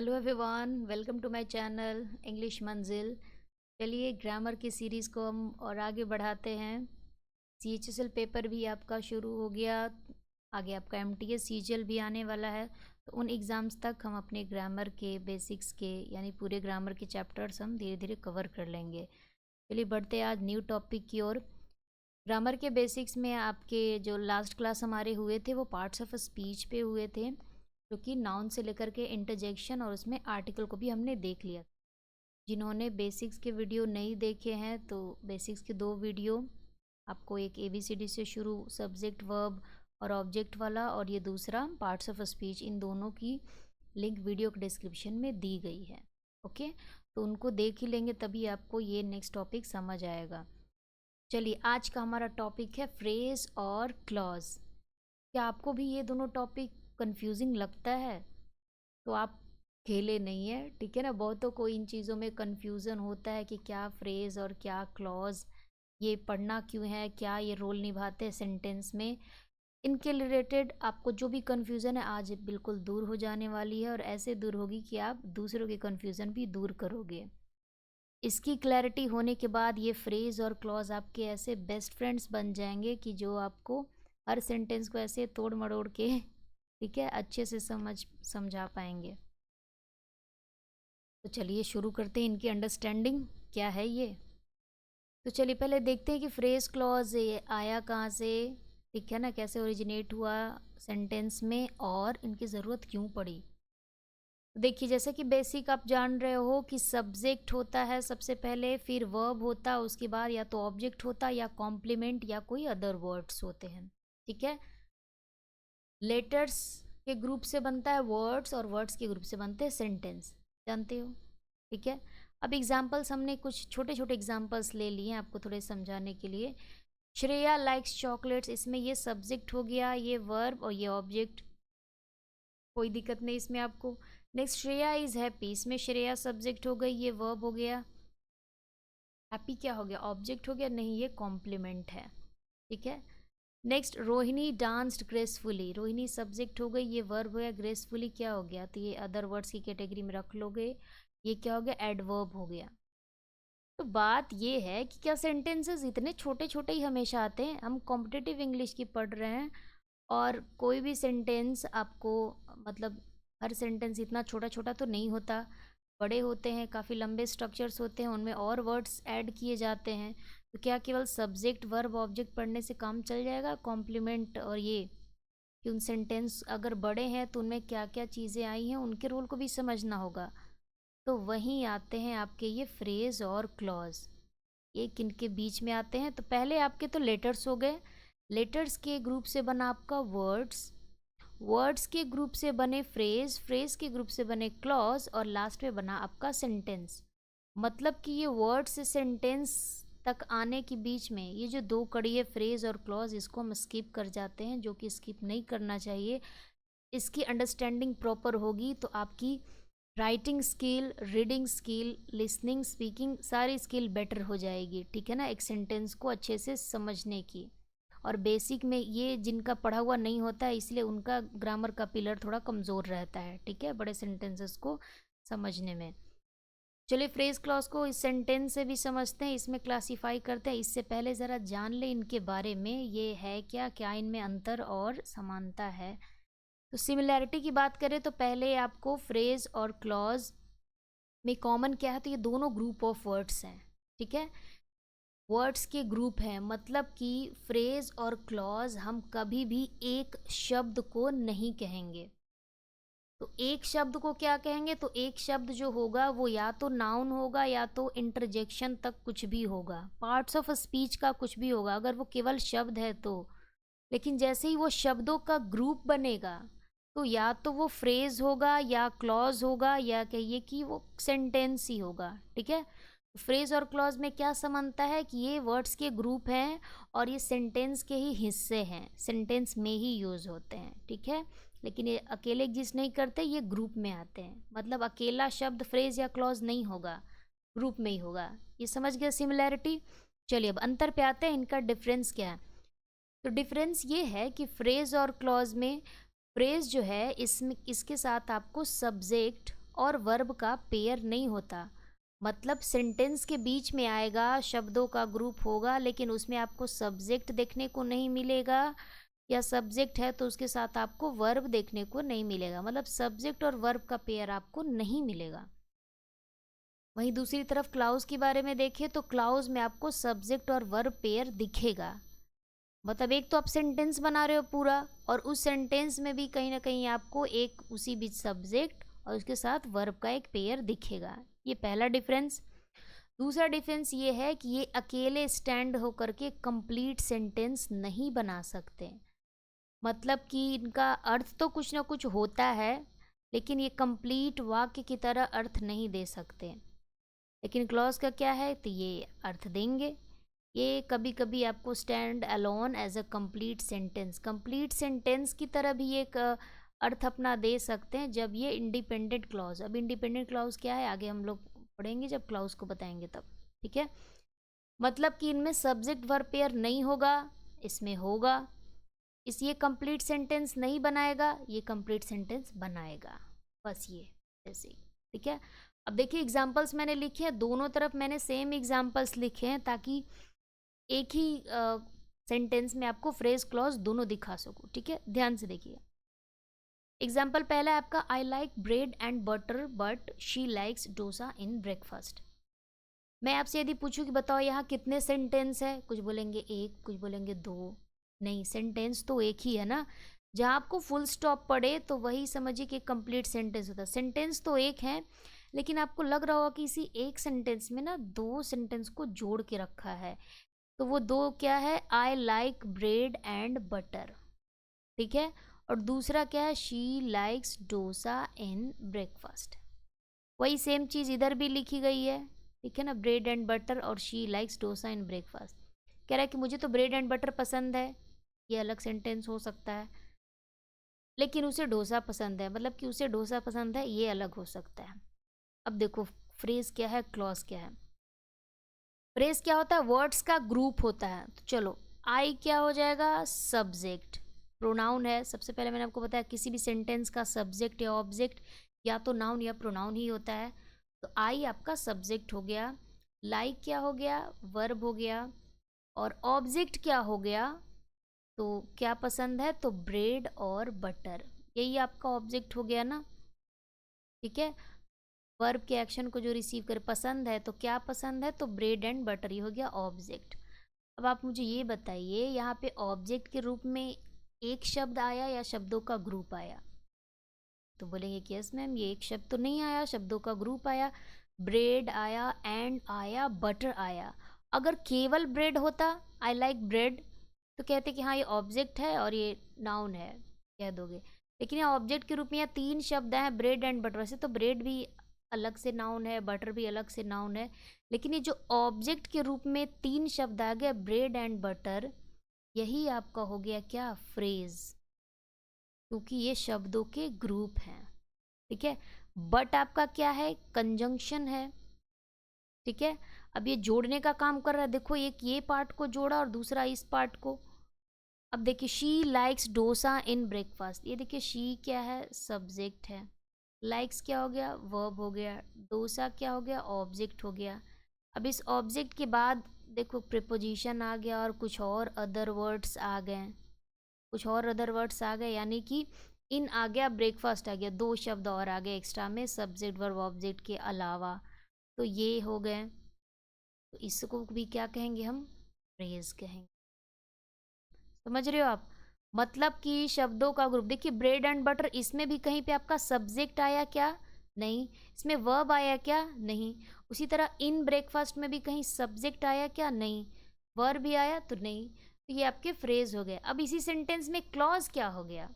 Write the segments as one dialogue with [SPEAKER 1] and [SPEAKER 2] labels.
[SPEAKER 1] Hello everyone, welcome to my channel English Manzil. चलिए grammar की series को हम और आगे बढ़ाते हैं। CHSL पेपर भी आपका शुरू हो गया, आगे आपका MTS CGL भी आने वाला है। तो उन एग्ज़ाम्स तक हम अपने ग्रामर के बेसिक्स के यानी पूरे ग्रामर के चैप्टर्स हम धीरे धीरे कवर कर लेंगे। चलिए बढ़ते हैं आज न्यू टॉपिक की ओर। ग्रामर के बेसिक्स में आपके जो लास्ट क्लास हमारे हुए थे वो पार्ट्स ऑफ स्पीच पे हुए थे, जो कि नाउन से लेकर के इंटरजेक्शन और उसमें आर्टिकल को भी हमने देख लिया। जिन्होंने बेसिक्स के वीडियो नहीं देखे हैं तो बेसिक्स के 2 वीडियो, आपको एक ABCD से शुरू सब्जेक्ट वर्ब और ऑब्जेक्ट वाला, और ये दूसरा पार्ट्स ऑफ स्पीच, इन दोनों की लिंक वीडियो के डिस्क्रिप्शन में दी गई है। ओके, तो उनको देख ही लेंगे तभी आपको ये नेक्स्ट टॉपिक समझ आएगा। चलिए आज का हमारा टॉपिक है फ्रेज और क्लॉज। क्या आपको भी ये दोनों टॉपिक कंफ्यूजिंग लगता है? तो आप खेले नहीं है, ठीक है ना। बहुतों को इन चीज़ों में कंफ्यूजन होता है कि क्या फ्रेज और क्या क्लॉज, ये पढ़ना क्यों है, क्या ये रोल निभाते हैं सेंटेंस में। इनके रिलेटेड आपको जो भी कंफ्यूजन है आज बिल्कुल दूर हो जाने वाली है, और ऐसे दूर होगी कि आप दूसरों के कंफ्यूजन भी दूर करोगे। इसकी क्लैरिटी होने के बाद ये फ्रेज और क्लॉज आपके ऐसे बेस्ट फ्रेंड्स बन जाएंगे कि जो आपको हर सेंटेंस को ऐसे तोड़ मरोड़ के ठीक है अच्छे से समझा पाएंगे। तो चलिए शुरू करते हैं इनकी अंडरस्टैंडिंग क्या है ये। तो चलिए पहले देखते हैं कि फ्रेज क्लॉज ये आया कहाँ से, ठीक है ना, कैसे ओरिजिनेट हुआ सेंटेंस में और इनकी ज़रूरत क्यों पड़ी। देखिए जैसे कि बेसिक आप जान रहे हो कि सब्जेक्ट होता है सबसे पहले, फिर वर्ब होता है, उसके बाद या तो ऑब्जेक्ट होता है या कॉम्प्लीमेंट या कोई अदर वर्ड्स होते हैं, ठीक है। लेटर्स के ग्रुप से बनता है वर्ड्स और वर्ड्स के ग्रुप से बनते हैं सेंटेंस, जानते हो, ठीक है। अब एग्जांपल्स हमने कुछ छोटे छोटे एग्जांपल्स ले लिए हैं आपको थोड़े समझाने के लिए। श्रेया लाइक्स चॉकलेट्स, इसमें ये सब्जेक्ट हो गया, ये वर्ब और ये ऑब्जेक्ट, कोई दिक्कत नहीं इसमें आपको। नेक्स्ट श्रेया इज हैप्पी, इसमें श्रेया सब्जेक्ट हो गई, ये वर्ब हो गया। हैप्पी क्या हो गया, ऑब्जेक्ट हो गया, नहीं ये कॉम्प्लीमेंट है, ठीक है। Next Rohini danced gracefully, Rohini subject हो गई, ये वर्ब हो गया। ग्रेसफुली क्या हो गया, तो ये अदर वर्ड्स की कैटेगरी में रख लोगे, ये क्या हो गया, एडवर्ब हो गया। तो बात ये है कि क्या सेंटेंसेस इतने छोटे छोटे ही हमेशा आते हैं? हम कॉम्पिटिटिव इंग्लिश की पढ़ रहे हैं और कोई भी सेंटेंस आपको मतलब हर सेंटेंस इतना छोटा छोटा तो नहीं होता, बड़े होते हैं, काफ़ी लंबे स्ट्रक्चर्स होते हैं, उनमें और वर्ड्स ऐड किए जाते हैं। तो क्या केवल सब्जेक्ट वर्ब ऑब्जेक्ट पढ़ने से काम चल जाएगा? कॉम्प्लीमेंट और ये कि उन सेंटेंस अगर बड़े हैं तो उनमें क्या क्या चीज़ें आई हैं उनके रोल को भी समझना होगा। तो वहीं आते हैं आपके ये फ्रेज और क्लॉज, ये किनके बीच में आते हैं? तो पहले आपके तो लेटर्स हो गए, लेटर्स के ग्रुप से बना आपका वर्ड्स, वर्ड्स के ग्रुप से बने फ्रेज, फ्रेज के ग्रुप से बने क्लॉज, और लास्ट में बना आपका सेंटेंस। मतलब कि ये वर्ड से सेंटेंस तक आने के बीच में ये जो 2 कड़ी है फ्रेज और क्लॉज, इसको हम स्किप कर जाते हैं, जो कि स्किप नहीं करना चाहिए। इसकी अंडरस्टैंडिंग प्रॉपर होगी तो आपकी writing skill, reading skill, listening, speaking सारी स्किल बेटर हो जाएगी, ठीक है ना, एक सेंटेंस को अच्छे से समझने की। और बेसिक में ये जिनका पढ़ा हुआ नहीं होता है इसलिए उनका ग्रामर का पिलर थोड़ा कमज़ोर रहता है, ठीक है, बड़े सेंटेंसेस को समझने में। चलिए फ्रेज क्लॉज को इस सेंटेंस से भी समझते हैं, इसमें क्लासीफाई करते हैं। इससे पहले ज़रा जान ले इनके बारे में, ये है क्या क्या इनमें अंतर और समानता है। तो सिमिलैरिटी की बात करें तो पहले आपको फ्रेज और क्लॉज में कॉमन क्या है, तो ये दोनों ग्रुप ऑफ वर्ड्स हैं, ठीक है, वर्ड्स के ग्रुप हैं। मतलब कि फ्रेज और क्लॉज हम कभी भी एक शब्द को नहीं कहेंगे। तो एक शब्द को क्या कहेंगे, तो एक शब्द जो होगा वो या तो नाउन होगा या तो इंटरजेक्शन तक कुछ भी होगा, पार्ट्स ऑफ स्पीच का कुछ भी होगा अगर वो केवल शब्द है तो। लेकिन जैसे ही वो शब्दों का ग्रुप बनेगा तो या तो वो फ्रेज होगा या क्लॉज होगा या कहिए कि वो सेंटेंस ही होगा, ठीक है। फ्रेज और क्लॉज में क्या समानता है कि ये वर्ड्स के ग्रुप हैं और ये सेंटेंस के ही हिस्से हैं, सेंटेंस में ही यूज़ होते हैं, ठीक है। लेकिन ये अकेले एग्जिस्ट नहीं करते, ये ग्रुप में आते हैं, मतलब अकेला शब्द फ्रेज या क्लॉज नहीं होगा, ग्रुप में ही होगा। ये समझ गए सिमिलैरिटी। चलिए अब अंतर पे आते हैं, इनका डिफरेंस क्या है। तो डिफरेंस ये है कि फ्रेज और क्लॉज में फ्रेज जो है इसमें इसके साथ आपको सब्जेक्ट, और वर्ब का पेयर नहीं होता। मतलब सेंटेंस के बीच में आएगा, शब्दों का ग्रुप होगा, लेकिन उसमें आपको सब्जेक्ट देखने को नहीं मिलेगा, या सब्जेक्ट है तो उसके साथ आपको वर्ब देखने को नहीं मिलेगा। मतलब सब्जेक्ट और वर्ब का पेयर आपको नहीं मिलेगा। वहीं दूसरी तरफ क्लाउज के बारे में देखें तो क्लाउज में आपको सब्जेक्ट और वर्ब पेयर दिखेगा। मतलब एक तो आप सेंटेंस बना रहे हो पूरा, और उस सेंटेंस में भी कहीं ना कहीं आपको एक उसी बीच सब्जेक्ट और उसके साथ वर्ब का एक पेयर दिखेगा। ये पहला डिफरेंस। दूसरा डिफरेंस ये है कि ये अकेले स्टैंड होकर के कंप्लीट सेंटेंस नहीं बना सकते। मतलब कि इनका अर्थ तो कुछ ना कुछ होता है, लेकिन ये कंप्लीट वाक्य की तरह अर्थ नहीं दे सकते। लेकिन क्लॉज का क्या है, तो ये अर्थ देंगे। ये कभी कभी आपको stand alone as a complete sentence की तरह भी एक अर्थ अपना दे सकते हैं जब ये इंडिपेंडेंट क्लॉज। अब इंडिपेंडेंट क्लॉज क्या है आगे हम लोग पढ़ेंगे जब क्लॉज को बताएंगे तब, ठीक है। मतलब कि इनमें सब्जेक्ट वर्ब पेयर नहीं होगा, इसमें होगा। इस ये कंप्लीट सेंटेंस नहीं बनाएगा, ये कंप्लीट सेंटेंस बनाएगा। बस ये ऐसे ही, ठीक है। अब देखिए एग्जाम्पल्स मैंने लिखे हैं, दोनों तरफ मैंने सेम एग्जाम्पल्स लिखे हैं ताकि एक ही सेंटेंस में आपको फ्रेज क्लॉज दोनों दिखा सकूं, ठीक है। ध्यान से देखिए। एग्जाम्पल पहला है आपका, I like bread and butter but she likes dosa in breakfast. मैं आपसे यदि पूछूं कि बताओ यहाँ कितने सेंटेंस है, कुछ बोलेंगे एक, कुछ बोलेंगे दो। नहीं, सेंटेंस तो एक ही है ना। जहाँ आपको फुल स्टॉप पड़े तो वही समझिए कि कंप्लीट सेंटेंस होता है। सेंटेंस तो एक है, लेकिन आपको लग रहा होगा कि इसी एक सेंटेंस में ना दो सेंटेंस को जोड़ के रखा है। तो वो दो क्या है, I like bread and butter, ठीक है। और दूसरा क्या है, she likes dosa in breakfast. वही सेम चीज़ इधर भी लिखी गई है, ठीक है ना, ब्रेड एंड बटर और she likes dosa in breakfast. कह रहा है कि मुझे तो ब्रेड एंड बटर पसंद है, ये अलग सेंटेंस हो सकता है, लेकिन उसे डोसा पसंद है, मतलब कि उसे डोसा पसंद है, ये अलग हो सकता है। अब देखो फ्रेज क्या है, क्लॉज क्या है। फ्रेज क्या होता है, वर्ड्स का ग्रुप होता है। तो चलो, आई क्या हो जाएगा, सब्जेक्ट। प्रोनाउन है, सबसे पहले मैंने आपको बताया किसी भी सेंटेंस का सब्जेक्ट या ऑब्जेक्ट या तो नाउन या प्रोनाउन ही होता है। तो आई आपका सब्जेक्ट हो गया, लाइक क्या हो गया, वर्ब हो गया, और ऑब्जेक्ट क्या हो गया, तो क्या पसंद है, तो ब्रेड और बटर, यही आपका ऑब्जेक्ट हो गया ना, ठीक है। वर्ब के एक्शन को जो रिसीव करे, पसंद है तो क्या पसंद है, तो ब्रेड एंड बटर, ये हो गया ऑब्जेक्ट। अब आप मुझे ये बताइए, यहाँ पे ऑब्जेक्ट के रूप में एक शब्द आया या शब्दों का ग्रुप आया। तो बोलेंगे कि यस मैम, ये एक शब्द तो नहीं आया, शब्दों का ग्रुप आया। ब्रेड आया, एंड आया, बटर आया। अगर केवल ब्रेड होता, आई लाइक ब्रेड, तो कहते कि हाँ ये ऑब्जेक्ट है और ये नाउन है, कह दोगे। लेकिन यहाँ ऑब्जेक्ट के रूप में यहाँ तीन शब्द हैं, ब्रेड एंड बटर। वैसे तो ब्रेड भी अलग से नाउन है, बटर भी अलग से नाउन है, लेकिन ये जो ऑब्जेक्ट के रूप में तीन शब्द आ गए, ब्रेड एंड बटर, यही आपका हो गया क्या, फ्रेज, क्योंकि ये शब्दों के ग्रुप हैं, ठीक है। बट आपका क्या है, कंजंक्शन है, ठीक है। अब ये जोड़ने का काम कर रहा है, देखो एक ये पार्ट को जोड़ा और दूसरा इस पार्ट को। अब देखिए, she likes dosa in breakfast, ये देखिए शी क्या है, सब्जेक्ट है, लाइक्स क्या हो गया, वर्ब हो गया, डोसा क्या हो गया, ऑब्जेक्ट हो गया। अब इस ऑब्जेक्ट के बाद देखो प्रीपोजिशन आ गया और कुछ और अदर वर्ड्स आ गए, कुछ और अदर वर्ड्स आ गए, यानी कि इन आ गया, ब्रेकफास्ट आ गया, दो शब्द और आ गए एक्स्ट्रा में सब्जेक्ट वर्ब ऑब्जेक्ट के अलावा। तो ये हो गए, तो इसको भी क्या कहेंगे हम, फ्रेज कहेंगे। समझ रहे हो आप। मतलब कि शब्दों का ग्रुप। देखिए ब्रेड एंड बटर, इसमें भी कहीं पे आपका सब्जेक्ट आया क्या, नहीं। इसमें वर्ब आया क्या, नहीं। उसी तरह इन ब्रेकफास्ट में भी कहीं सब्जेक्ट आया क्या, नहीं। वर्ब भी आया तो नहीं। तो ये आपके फ्रेज हो गए। अब इसी सेंटेंस में क्लॉज क्या हो गया,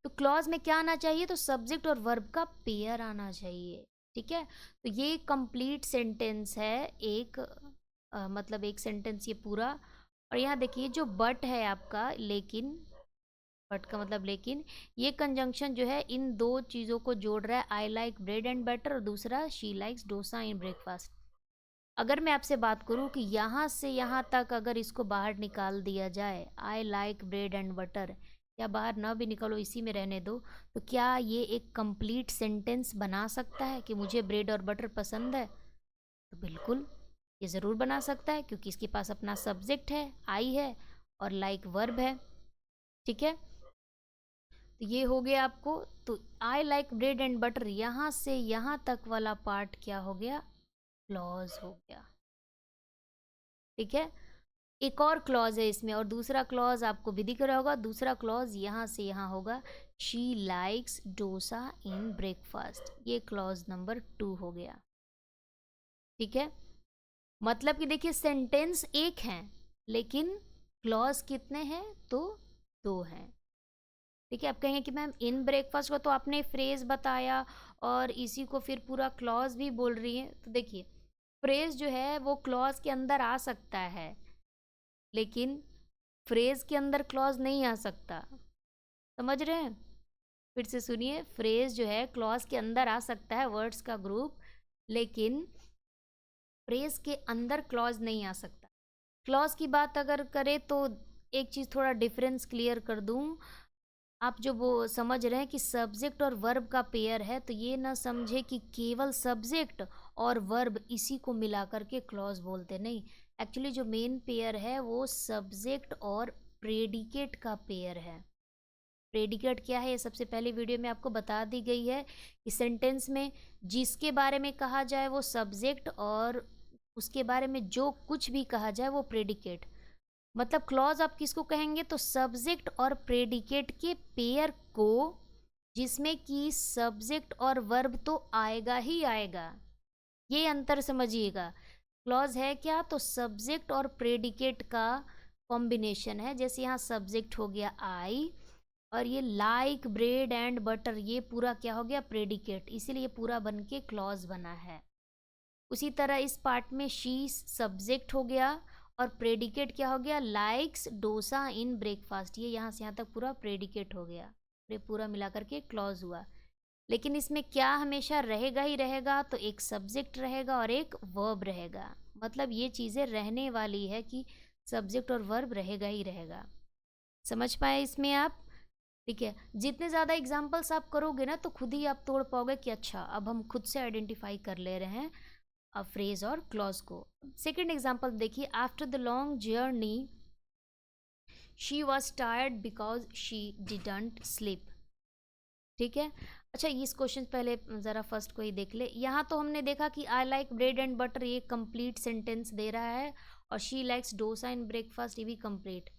[SPEAKER 1] तो क्लॉज में क्या आना चाहिए, तो सब्जेक्ट और वर्ब का पेयर आना चाहिए, ठीक है। तो ये कंप्लीट सेंटेंस है, एक मतलब एक सेंटेंस ये पूरा। और यहाँ देखिए जो बट है आपका, लेकिन, बट का मतलब लेकिन, ये कंजंक्शन जो है इन दो चीज़ों को जोड़ रहा है, I like bread and butter और दूसरा she likes dosa in breakfast. अगर मैं आपसे बात करूं कि यहाँ से यहाँ तक अगर इसको बाहर निकाल दिया जाए, I like bread and butter, या बाहर ना भी निकलो, इसी में रहने दो, तो क्या ये एक कंप्लीट सेंटेंस बना सकता है कि मुझे ब्रेड और बटर पसंद है? तो बिल्कुल ये ज़रूर बना सकता है, क्योंकि इसके पास अपना सब्जेक्ट है, आई है, और लाइक वर्ब है। ठीक है, तो ये हो गया आपको। तो I like bread and butter, यहाँ से यहाँ तक वाला पार्ट क्या हो गया? क्लॉज हो गया। ठीक है, एक और क्लॉज है इसमें, और दूसरा क्लॉज आपको भी दिख रहा होगा। दूसरा क्लॉज यहाँ से यहाँ होगा, she likes dosa in breakfast. ये क्लॉज नंबर 2 हो गया। ठीक है, मतलब कि देखिए सेंटेंस एक है लेकिन क्लॉज कितने हैं? तो 2 हैं। ठीक है, आप कहेंगे कि मैम इन ब्रेकफास्ट को तो आपने फ्रेज बताया और इसी को फिर पूरा क्लॉज भी बोल रही है। तो देखिए फ्रेज जो है वो क्लॉज के अंदर आ सकता है, लेकिन फ्रेज के अंदर क्लॉज नहीं आ सकता। समझ रहे हैं? फिर से सुनिए, फ्रेज जो है क्लॉज के अंदर आ सकता है, वर्ड्स का ग्रुप, लेकिन फ्रेज के अंदर क्लॉज नहीं आ सकता। क्लॉज की बात अगर करें तो एक चीज़ थोड़ा डिफरेंस क्लियर कर दूं। आप जो वो समझ रहे हैं कि सब्जेक्ट और वर्ब का पेयर है, तो ये ना समझे कि केवल सब्जेक्ट और वर्ब इसी को मिला करके क्लॉज बोलते नहीं। एक्चुअली जो मेन पेयर है वो सब्जेक्ट और प्रेडिकेट का पेयर है। प्रेडिकेट क्या है ये सबसे पहले वीडियो में आपको बता दी गई है कि सेंटेंस में जिसके बारे में कहा जाए वो सब्जेक्ट, और उसके बारे में जो कुछ भी कहा जाए वो प्रेडिकेट। मतलब क्लॉज आप किसको कहेंगे? तो सब्जेक्ट और प्रेडिकेट के पेयर को, जिसमें कि सब्जेक्ट और वर्ब तो आएगा ही आएगा। ये अंतर समझिएगा। क्लॉज है क्या? तो सब्जेक्ट और प्रेडिकेट का कॉम्बिनेशन है। जैसे यहाँ सब्जेक्ट हो गया आई, और ये लाइक ब्रेड एंड बटर, ये पूरा क्या हो गया? प्रेडिकेट, इसीलिए पूरा बन के क्लॉज बना है। उसी तरह इस पार्ट में शी सब्जेक्ट हो गया और प्रेडिकेट क्या हो गया? Likes dosa in breakfast. ये यहाँ से यहाँ तक पूरा प्रेडिकेट हो गया, ये पूरा मिलाकर के क्लॉज हुआ। लेकिन इसमें क्या हमेशा रहेगा ही रहेगा? तो एक सब्जेक्ट रहेगा और एक वर्ब रहेगा। मतलब ये चीज़ें रहने वाली है कि सब्जेक्ट और वर्ब रहेगा ही रहेगा। समझ पाए इसमें आप? ठीक है, जितने ज़्यादा एग्जाम्पल्स आप करोगे ना तो खुद ही आप तोड़ पाओगे कि अच्छा अब हम खुद से आइडेंटिफाई कर ले रहे हैं फ्रेज और क्लॉज को। सेकेंड एग्जाम्पल देखिए, after the long journey she was tired because she didn't sleep. ठीक है, अच्छा इस क्वेश्चन पहले ज़रा फर्स्ट को ही देख ले। यहाँ तो हमने देखा कि I like bread and butter, ये कंप्लीट सेंटेंस दे रहा है, और she likes dosa in breakfast, ये भी कंप्लीट।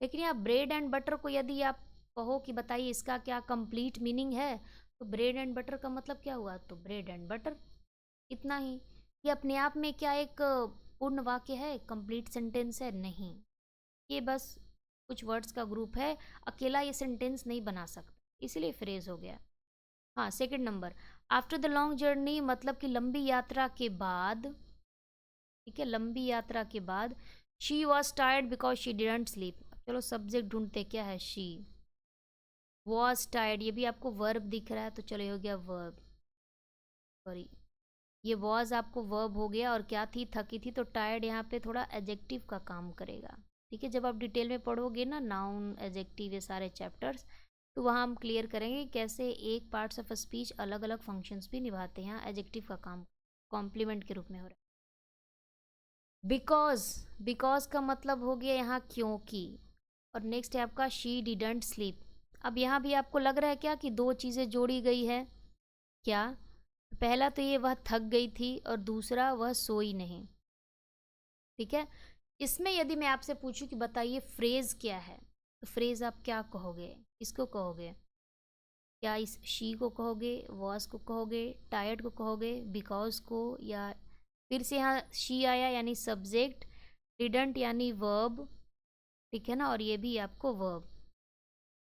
[SPEAKER 1] लेकिन यहाँ ब्रेड एंड बटर को यदि आप कहो कि बताइए इसका क्या कंप्लीट मीनिंग है, तो ब्रेड एंड बटर का मतलब क्या हुआ? तो ब्रेड एंड बटर, इतना ही। ये अपने आप में क्या एक पूर्ण वाक्य है, कंप्लीट सेंटेंस है? नहीं, ये बस कुछ वर्ड्स का ग्रुप है, अकेला ये सेंटेंस नहीं बना सकता, इसलिए फ्रेज हो गया। हाँ, second number, after the long journey मतलब कि लंबी यात्रा के बाद। ठीक है, लंबी यात्रा के बाद she was tired because she didn't sleep. चलो सब्जेक्ट ढूंढते, क्या है? शी वॉज टायर्ड, ये भी आपको वर्ब दिख रहा है, तो चलो ये हो गया वर्ब। सॉरी, ये वॉज आपको वर्ब हो गया, और क्या थी? थकी थी, तो टायर्ड यहाँ पे थोड़ा एडजेक्टिव का काम करेगा। ठीक है, जब आप डिटेल में पढ़ोगे ना नाउन एडजेक्टिव ये सारे चैप्टर्स, तो वहाँ हम क्लियर करेंगे कैसे एक पार्ट्स ऑफ स्पीच अलग अलग फंक्शंस भी निभाते हैं। यहाँ एडजेक्टिव का काम कॉम्प्लीमेंट के रूप में हो रहा है। बिकॉज, बिकॉज का मतलब हो गया यहाँ क्योंकि, और नेक्स्ट है आपका शी डिडंट स्लीप। अब यहाँ भी आपको लग रहा है क्या कि दो चीज़ें जोड़ी गई है? क्या? पहला तो ये वह थक गई थी, और दूसरा वह सोई नहीं। ठीक है, इसमें यदि मैं आपसे पूछूं कि बताइए फ्रेज क्या है, तो फ्रेज आप क्या कहोगे? किसको कहोगे? क्या इस शी को कहोगे, वॉज को कहोगे, टायर्ड को कहोगे, बिकॉज को, या फिर से यहाँ शी आया यानी सब्जेक्ट, डिडंट यानी वर्ब, ठीक है ना, और ये भी आपको वर्ब।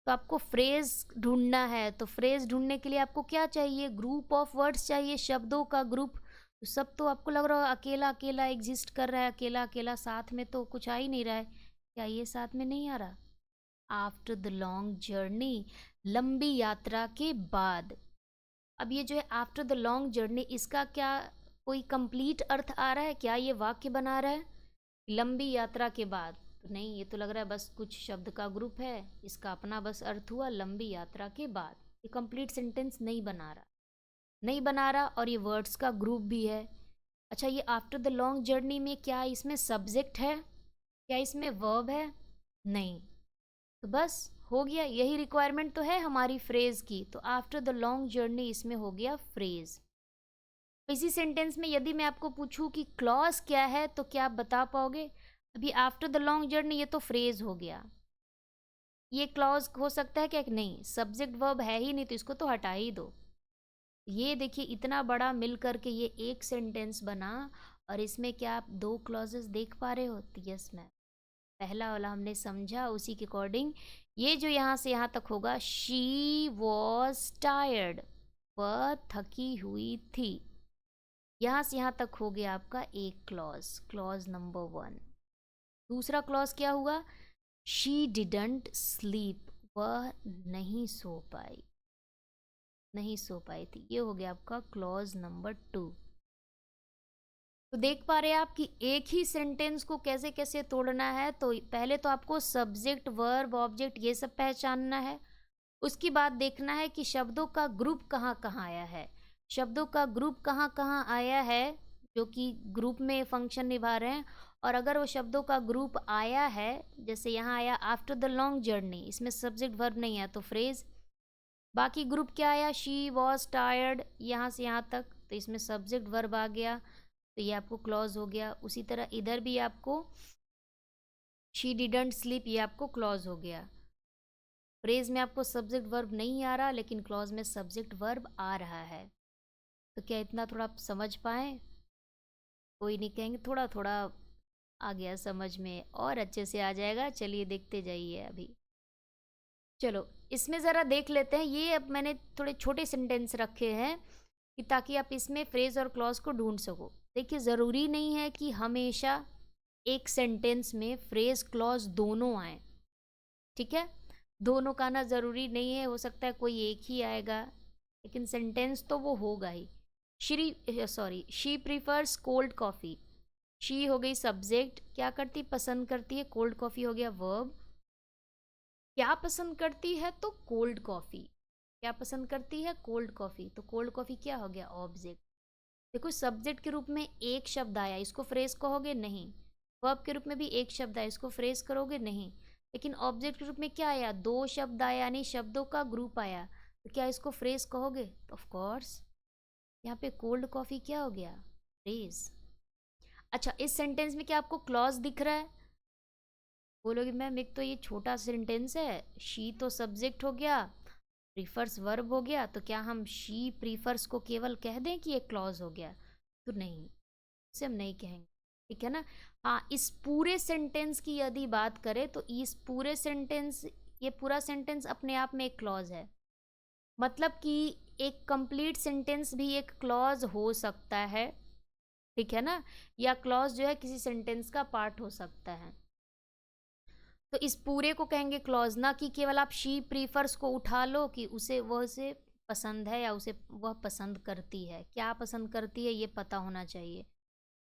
[SPEAKER 1] तो आपको फ्रेज ढूंढना है, तो फ्रेज ढूंढने के लिए आपको क्या चाहिए? ग्रुप ऑफ वर्ड्स चाहिए, शब्दों का ग्रुप। तो सब तो आपको लग रहा है अकेला अकेला एग्जिस्ट कर रहा है, अकेला अकेला, साथ में तो कुछ आ ही नहीं रहा है। क्या ये साथ में नहीं आ रहा? आफ्टर द लॉन्ग जर्नी, लंबी यात्रा के बाद। अब ये जो है आफ्टर द लॉन्ग जर्नी, इसका क्या कोई कंप्लीट अर्थ आ रहा है? क्या ये वाक्य बना रहा है? लंबी यात्रा के बाद, तो नहीं, ये तो लग रहा है बस कुछ शब्द का ग्रुप है, इसका अपना बस अर्थ हुआ लंबी यात्रा के बाद। ये कंप्लीट सेंटेंस नहीं बना रहा, नहीं बना रहा, और ये वर्ड्स का ग्रुप भी है। अच्छा, ये आफ्टर द लॉन्ग जर्नी में क्या इसमें सब्जेक्ट है, क्या इसमें वर्ब है? नहीं। तो बस हो गया, यही रिक्वायरमेंट तो है हमारी फ्रेज की। तो आफ्टर द लॉन्ग जर्नी इसमें हो गया फ्रेज। इसी सेंटेंस में यदि मैं आपको पूछूं कि क्लॉज क्या है, तो क्या आप बता पाओगे? अभी आफ्टर द लॉन्ग जर्नी ये तो फ्रेज हो गया, ये क्लॉज हो सकता है क्या? कि नहीं, सब्जेक्ट वर्ब है ही नहीं, तो इसको तो हटा ही दो। ये देखिए इतना बड़ा मिल करके ये एक सेंटेंस बना, और इसमें क्या आप दो क्लॉजेस देख पा रहे हो? Yes ma'am. पहला वाला हमने समझा, उसी के अकॉर्डिंग ये जो यहाँ से यहाँ तक होगा, शी वॉज टायर्ड, वह थकी हुई थी। यहाँ से यहाँ तक हो गया आपका एक क्लॉज, क्लॉज नंबर 1। दूसरा क्लॉज क्या हुआ? शी डिडंट स्लीप, वह नहीं सो पाई, नहीं सो पाई थी। ये हो गया आपका क्लॉज नंबर 2। तो देख पा रहे हैं आप कि एक ही सेंटेंस को कैसे कैसे तोड़ना है। तो पहले तो आपको सब्जेक्ट, वर्ब, ऑब्जेक्ट ये सब पहचानना है। उसके बाद देखना है कि शब्दों का ग्रुप कहाँ कहाँ आया है, शब्दों का ग्रुप कहाँ कहाँ आया है जो कि ग्रुप में फंक्शन निभा रहे हैं। और अगर वो शब्दों का ग्रुप आया है, जैसे यहाँ आया आफ्टर द लॉन्ग जर्नी, इसमें सब्जेक्ट वर्ब नहीं है तो फ्रेज। बाकी ग्रुप क्या आया? शी वॉज टायर्ड, यहाँ से यहाँ तक, तो इसमें सब्जेक्ट वर्ब आ गया, तो ये आपको क्लॉज हो गया। उसी तरह इधर भी आपको शी डिडंट स्लीप, ये आपको क्लॉज हो गया। फ्रेज में आपको सब्जेक्ट वर्ब नहीं आ रहा, लेकिन क्लॉज में सब्जेक्ट वर्ब आ रहा है। तो क्या इतना थोड़ा आप समझ पाए? कोई नहीं, कहेंगे थोड़ा थोड़ा आ गया समझ में, और अच्छे से आ जाएगा। चलिए देखते जाइए अभी। चलो इसमें ज़रा देख लेते हैं। ये अब मैंने थोड़े छोटे सेंटेंस रखे हैं कि ताकि आप इसमें फ्रेज और क्लॉज को ढूंढ सको। देखिए ज़रूरी नहीं है कि हमेशा एक सेंटेंस में फ्रेज क्लॉज दोनों आए, ठीक है? दोनों का आना ज़रूरी नहीं है, हो सकता है कोई एक ही आएगा, लेकिन सेंटेंस तो वो होगा ही। She prefers cold coffee, she हो गई सब्जेक्ट, क्या करती? पसंद करती है। कोल्ड कॉफ़ी हो गया वर्ब। क्या पसंद करती है? तो कोल्ड कॉफ़ी। क्या पसंद करती है? Cold coffee. तो कोल्ड कॉफ़ी क्या हो गया? ऑब्जेक्ट। देखो सब्जेक्ट के रूप में एक शब्द आया, इसको फ्रेज कहोगे? नहीं। वर्ब के रूप में भी एक शब्द आया, इसको फ्रेज करोगे? नहीं। लेकिन ऑब्जेक्ट के रूप में क्या आया? दो शब्द आया, यानी शब्दों का ग्रुप आया, तो क्या इसको फ्रेज कहोगे? Of course. यहाँ पे कोल्ड कॉफ़ी क्या हो गया? फ्रेज। अच्छा, इस सेंटेंस में क्या आपको क्लॉज दिख रहा है? बोलोगे मैम एक तो ये छोटा सेंटेंस है, शी तो सब्जेक्ट हो गया, प्रीफर्स वर्ब हो गया, तो क्या हम शी प्रीफर्स को केवल कह दें कि ये क्लॉज हो गया? तो नहीं, इसे हम नहीं कहेंगे, ठीक है ना। हाँ, इस पूरे सेंटेंस की यदि बात करें तो इस पूरे सेंटेंस, ये पूरा सेंटेंस अपने आप में एक क्लॉज है। मतलब कि एक कंप्लीट सेंटेंस भी एक क्लॉज हो सकता है, ठीक है ना, या क्लॉज जो है किसी सेंटेंस का पार्ट हो सकता है। तो इस पूरे को कहेंगे क्लॉज, ना कि केवल आप शी प्रीफर्स को उठा लो कि उसे पसंद है या उसे वह पसंद करती है। क्या पसंद करती है ये पता होना चाहिए,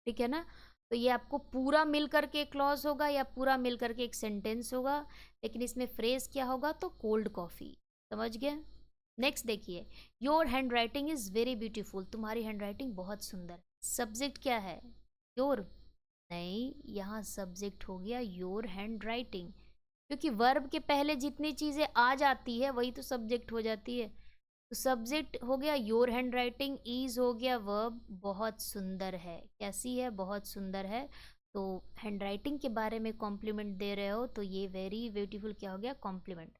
[SPEAKER 1] ठीक है ना। तो ये आपको पूरा मिल करके एक क्लॉज होगा या पूरा मिल करके एक सेंटेंस होगा, लेकिन इसमें फ्रेज क्या होगा? तो कोल्ड कॉफ़ी। समझ गए? नेक्स्ट देखिए, your hand writing is very beautiful, तुम्हारी हैंड राइटिंग बहुत सुंदर। सब्जेक्ट क्या है? योर। नहीं, यहाँ सब्जेक्ट हो गया योर हैंड राइटिंग, क्योंकि वर्ब के पहले जितनी चीज़ें आ जाती है वही तो सब्जेक्ट हो जाती है। तो सब्जेक्ट हो गया योर हैंड राइटिंग, इज हो गया वर्ब, बहुत सुंदर है। कैसी है? बहुत सुंदर है। तो हैंड राइटिंग के बारे में कॉम्प्लीमेंट दे रहे हो, तो ये वेरी ब्यूटीफुल क्या हो गया? कॉम्प्लीमेंट।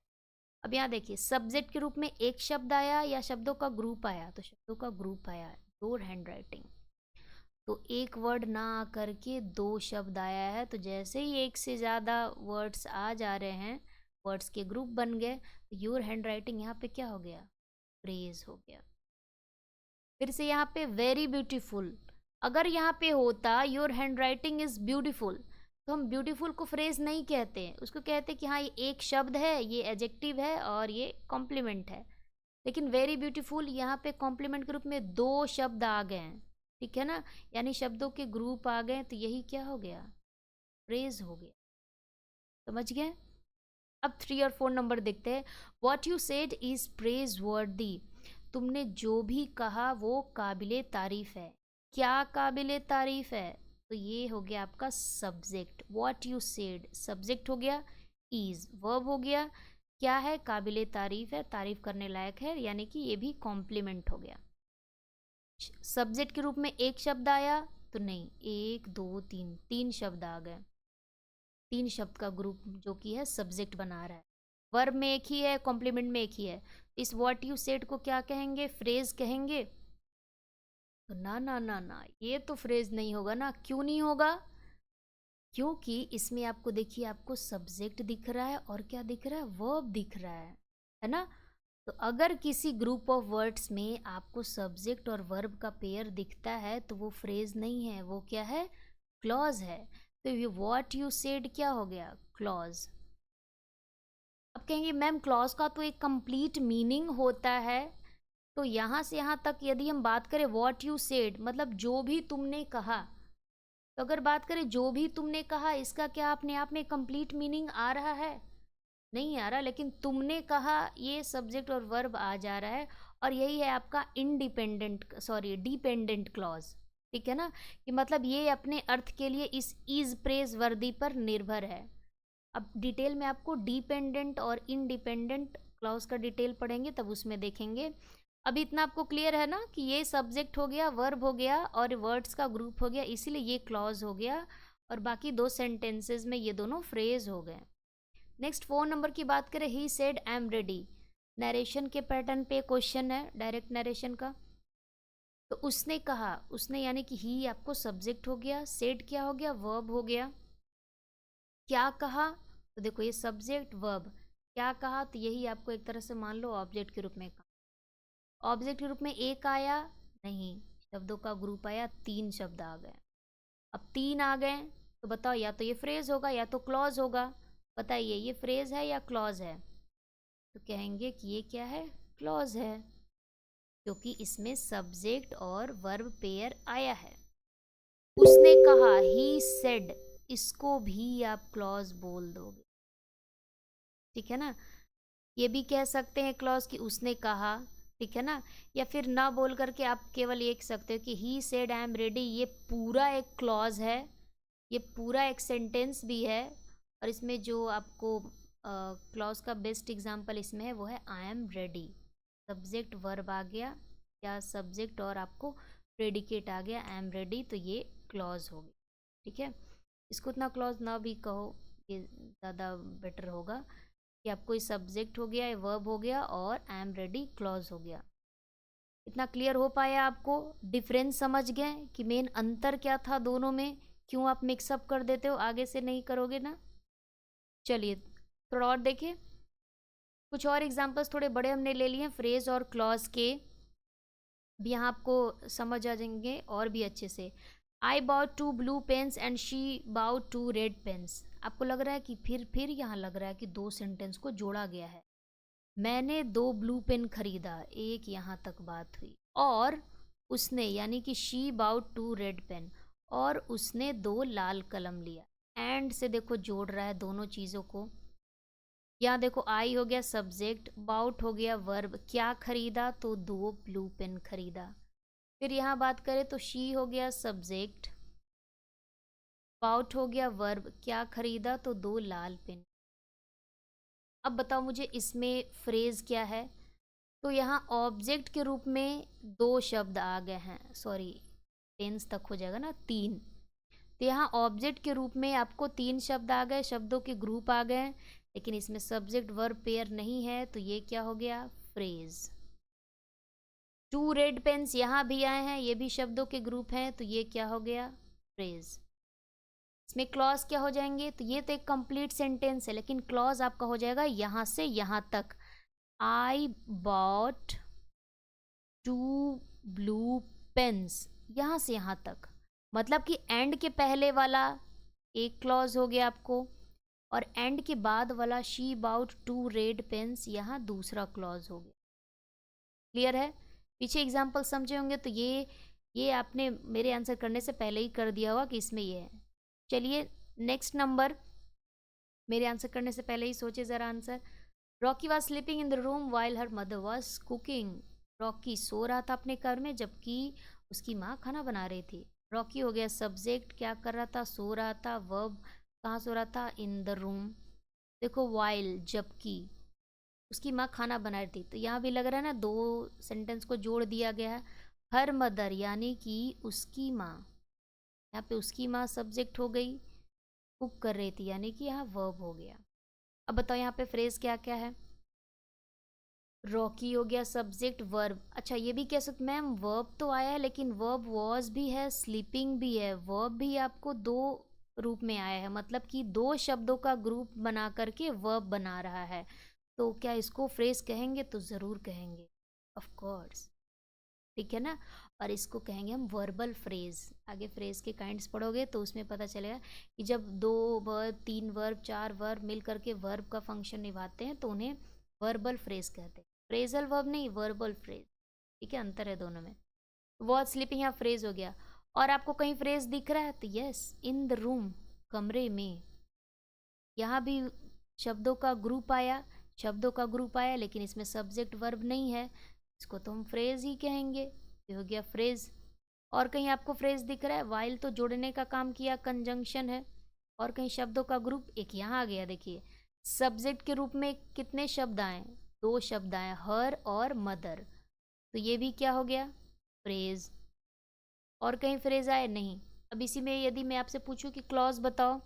[SPEAKER 1] अब यहाँ देखिए, सब्जेक्ट के रूप में एक शब्द आया या शब्दों का ग्रुप आया? तो शब्दों का ग्रुप आया, योर हैंड राइटिंग। तो एक वर्ड ना आकर के दो शब्द आया है, तो जैसे ही एक से ज़्यादा वर्ड्स आ जा रहे हैं, वर्ड्स के ग्रुप बन गए, तो योर हैंड राइटिंग यहाँ पे क्या हो गया? फ्रेज हो गया। फिर से यहाँ पे वेरी ब्यूटीफुल, अगर यहाँ पे होता your hand writing is beautiful, तो हम ब्यूटीफुल को फ्रेज नहीं कहते, उसको कहते कि हाँ ये एक शब्द है, ये एडजेक्टिव है और ये कॉम्प्लीमेंट है। लेकिन वेरी ब्यूटीफुल यहाँ पे कॉम्प्लीमेंट के रूप में दो शब्द आ गए हैं, ठीक है ना, यानी शब्दों के ग्रुप आ गए, तो यही क्या हो गया? फ्रेज हो गया। समझ गए? अब 3 और 4 नंबर देखते हैं। What you said is praise वर्दी, तुमने जो भी कहा वो काबिले तारीफ है। क्या काबिले तारीफ है? तो ये हो गया आपका subject. What you said subject हो गया, इज वर्ब हो गया, क्या है? काबिले तारीफ है, तारीफ करने लायक है, यानी कि ये भी कॉम्प्लीमेंट हो गया। सब्जेक्ट के रूप में एक शब्द आया तो नहीं, 1 2 3 3 शब्द आ गए, 3 शब्द का ग्रुप जो कि है सब्जेक्ट बना रहा है। वर्ब में एक ही है, कॉम्प्लीमेंट में एक ही है। इस व्हाट यू सेड को क्या कहेंगे? फ्रेज कहेंगे? तो ना ना ना ना, ये तो फ्रेज नहीं होगा ना। क्यों नहीं होगा? क्योंकि इसमें आपको देखिए, आपको सब्जेक्ट दिख रहा है और क्या दिख रहा है? वर्ब दिख रहा है ना? तो अगर किसी ग्रुप ऑफ वर्ड्स में आपको सब्जेक्ट और वर्ब का पेयर दिखता है तो वो फ्रेज नहीं है, वो क्या है? क्लॉज है। तो ये व्हाट यू सेड क्या हो गया? क्लॉज। अब कहेंगे मैम क्लॉज का तो एक कंप्लीट मीनिंग होता है, तो यहाँ से यहाँ तक यदि हम बात करें व्हाट यू सेड मतलब जो भी तुमने कहा, तो अगर बात करें जो भी तुमने कहा, इसका क्या अपने आप में कंप्लीट मीनिंग आ रहा है? नहीं आ रहा, लेकिन तुमने कहा ये सब्जेक्ट और वर्ब आ जा रहा है, और यही है आपका डिपेंडेंट क्लॉज। ठीक है ना? कि मतलब ये अपने अर्थ के लिए इस इज प्रेज वर्दी पर निर्भर है। अब डिटेल में आपको डिपेंडेंट और इनडिपेंडेंट क्लॉज का डिटेल पढ़ेंगे तब उसमें देखेंगे। अभी इतना आपको क्लियर है ना कि ये सब्जेक्ट हो गया, वर्ब हो गया और वर्ड्स का ग्रुप हो गया, इसीलिए ये क्लॉज हो गया, और बाकी 2 सेंटेंसेस में ये दोनों फ्रेज हो गए। नेक्स्ट 4 नंबर की बात करें, he said I am ready. Narration के पैटर्न पे क्वेश्चन है, डायरेक्ट नरेशन का। तो उसने कहा, उसने यानी कि ही आपको सब्जेक्ट हो गया, सेड क्या हो गया? वर्ब हो गया। क्या कहा? तो देखो ये सब्जेक्ट वर्ब, क्या कहा? तो यही आपको एक तरह से मान लो ऑब्जेक्ट के रूप में कहा। ऑब्जेक्ट के रूप में एक आया नहीं, शब्दों का ग्रुप आया, 3 शब्द आ गए। अब 3 आ गए तो बताओ या तो ये फ्रेज होगा या तो क्लॉज होगा। बताइए ये फ्रेज है या क्लॉज है? तो कहेंगे कि ये क्या है? क्लॉज है, क्योंकि इसमें सब्जेक्ट और वर्ब पेयर आया है। उसने कहा, ही सेड, इसको भी आप क्लॉज बोल दोगे। ठीक है ना? ये भी कह सकते हैं क्लॉज कि उसने कहा, ठीक है ना? या फिर ना बोल करके आप केवल ये कह सकते हो कि he said I am ready, ये पूरा एक क्लॉज है, ये पूरा एक सेंटेंस भी है। और इसमें जो आपको क्लॉज का बेस्ट एग्जांपल इसमें है वो है I am ready. Subject verb आ गया, या सब्जेक्ट और आपको प्रेडिकेट आ गया आई एम रेडी, तो ये क्लॉज हो गई। ठीक है? इसको इतना क्लॉज ना भी कहो, ये ज़्यादा बेटर होगा कि आपको ये सब्जेक्ट हो गया, ये वर्ब हो गया और आई एम रेडी क्लॉज हो गया। इतना क्लियर हो पाया आपको? डिफरेंस समझ गए कि मेन अंतर क्या था दोनों में? क्यों आप मिक्सअप कर देते हो, आगे से नहीं करोगे ना? चलिए थोड़ा और देखिए, कुछ और एग्जांपल्स थोड़े बड़े हमने ले लिए हैं फ्रेज और क्लॉज के, भी यहाँ आपको समझ आ जाएंगे और भी अच्छे से। I bought 2 blue pens and she bought 2 red pens. आपको लग रहा है कि फिर यहाँ लग रहा है कि 2 सेंटेंस को जोड़ा गया है। मैंने 2 ब्लू पेन खरीदा, एक यहाँ तक बात हुई, और उसने यानी कि शी बाउट 2 रेड पेन, और उसने 2 लाल कलम लिया। एंड से देखो जोड़ रहा है दोनों चीज़ों को। यहाँ देखो आई हो गया सब्जेक्ट, बाउट हो गया वर्ब, क्या खरीदा? तो 2 ब्लू पेन खरीदा। फिर यहाँ बात करें तो शी हो गया सब्जेक्ट, बाउट हो गया वर्ब, क्या खरीदा? तो 2 लाल पेन। अब बताओ मुझे इसमें फ्रेज क्या है? तो यहाँ ऑब्जेक्ट के रूप में 2 शब्द आ गए हैं, सॉरी टेंस तक हो जाएगा ना, 3। तो यहाँ ऑब्जेक्ट के रूप में आपको 3 शब्द आ गए, शब्दों के ग्रुप आ गए, लेकिन इसमें सब्जेक्ट वर्ब पेयर नहीं है, तो ये क्या हो गया? फ्रेज। 2 रेड पेन्स यहाँ भी आए हैं, ये भी शब्दों के ग्रुप हैं, तो ये क्या हो गया? फ्रेज। इसमें क्लॉज क्या हो जाएंगे? तो ये तो एक कंप्लीट सेंटेंस है, लेकिन क्लॉज आपका हो जाएगा यहाँ से यहाँ तक। आई बॉट 2 ब्लू पेन्स, यहाँ से यहाँ तक, मतलब कि एंड के पहले वाला एक क्लॉज हो गया आपको, और एंड के बाद वाला शी बाउट 2 रेड पेन्स, यहाँ दूसरा क्लॉज हो गया। क्लियर है? पीछे एग्जाम्पल समझे होंगे तो ये आपने मेरे आंसर करने से पहले ही कर दिया होगा कि इसमें ये है। चलिए नेक्स्ट नंबर, मेरे आंसर करने से पहले ही सोचे ज़रा answer. Rocky was sleeping in the room while her mother was cooking. Rocky सो रहा था अपने घर में जबकि उसकी माँ खाना बना रही थी। रॉकी हो गया सब्जेक्ट, क्या कर रहा था, सो रहा था। वर्ब कहाँ सो रहा था, इन द रूम। देखो वाइल जबकि उसकी माँ खाना बना रही थी, तो यहाँ भी लग रहा है ना दो सेंटेंस को जोड़ दिया गया है। हर मदर यानी कि उसकी माँ, यहाँ पे उसकी माँ सब्जेक्ट हो गई, कुक कर रही थी यानी कि यहाँ वर्ब हो गया। अब बताओ यहाँ पे फ्रेज क्या क्या है। रॉकी हो गया सब्जेक्ट, वर्ब। अच्छा ये भी कह सकते मैम वर्ब तो आया है लेकिन वर्ब वॉज भी है, स्लीपिंग भी है। वर्ब भी आपको दो रूप में आया है, मतलब कि दो शब्दों का ग्रुप बना करके वर्ब बना रहा है। तो क्या इसको फ्रेज कहेंगे, तो ज़रूर कहेंगे, ऑफ कोर्स, ठीक है ना। और इसको कहेंगे हम वर्बल फ्रेज। आगे फ्रेज के काइंड्स पढ़ोगे तो उसमें पता चलेगा कि जब दो वर्ब, तीन वर्ब, चार वर्ब मिल करके वर्ब का फंक्शन निभाते हैं तो उन्हें वर्बल फ्रेज कहते हैं। फ्रेजल वर्ब नहीं, वर्बल फ्रेज, ठीक है, अंतर है दोनों में। वॉज स्लीपिंग यहाँ फ्रेज हो गया। और आपको कहीं फ्रेज दिख रहा है तो यस, इन द रूम, कमरे में। यहाँ भी शब्दों का ग्रुप आया, शब्दों का ग्रुप आया लेकिन इसमें सब्जेक्ट वर्ब नहीं है, इसको तो हम फ्रेज ही कहेंगे। ये हो गया फ्रेज। और कहीं आपको फ्रेज दिख रहा है, वाइल तो जोड़ने का काम किया, कंजंक्शन है। और कहीं शब्दों का ग्रुप एक यहाँ आ गया, देखिए सब्जेक्ट के रूप में कितने शब्द आए, दो शब्द आए, हर और मदर, तो ये भी क्या हो गया, फ्रेज। और कहीं फ्रेज आए नहीं। अब इसी में यदि मैं आपसे पूछूं कि क्लॉज बताओ,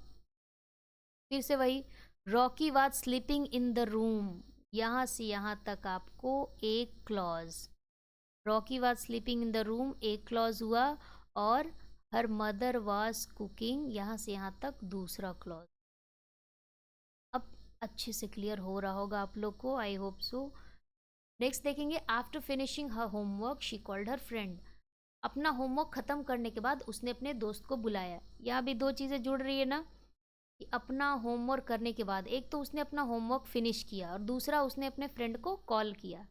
[SPEAKER 1] फिर से वही, Rocky was sleeping in the room, यहाँ से यहाँ तक आपको एक clause. Rocky was sleeping in the room एक क्लॉज हुआ, और हर मदर वाज कुकिंग, यहाँ से यहाँ तक दूसरा क्लॉज। अब अच्छे से क्लियर हो रहा होगा आप लोग को, आई होप सो। नेक्स्ट देखेंगे, after finishing her homework she called her friend. अपना होमवर्क खत्म करने के बाद उसने अपने दोस्त को बुलाया। यहाँ भी दो चीज़ें जुड़ रही है ना, कि अपना होमवर्क करने के बाद, एक तो उसने अपना होमवर्क फिनिश किया और दूसरा उसने अपने फ्रेंड को कॉल किया।